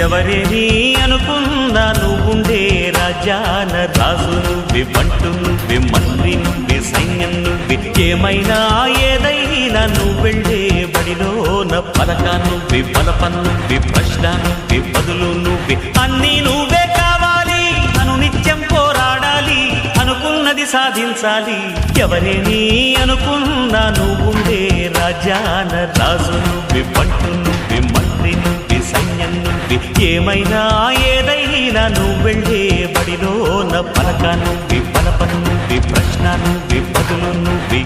ఎవరేని అనుకున్నా నువ్వుండే రాజాన రాజు నువ్వే, బంటు నువ్వే, మంత్రి నువ్వే, సైన్యం నువ్వే, ఏమైనా ఏదైనా నువ్వెళ్ళే బడిలోన పలక నువ్వే, బలపం నువ్వే, ప్రశ్న నువ్వే, బదులు నువ్వే, అన్నీ నువ్వే కావాలి. నిత్యం పోరాడాలి, అనుకున్నది సాధించాలి. ఎవరేని అనుకున్నా నువ్వుండే రాజాన రాజు నువ్వే, బంటు నువ్వే, మంత్రి నువ్వే, సైన్యం నువ్వే, ఏమైనా ఏదైనా నువ్వెళ్ళే బడిలోన పలక నువ్వే, బలపం నువ్వే, ప్రశ్న నువ్వే, బదులు నువ్వే.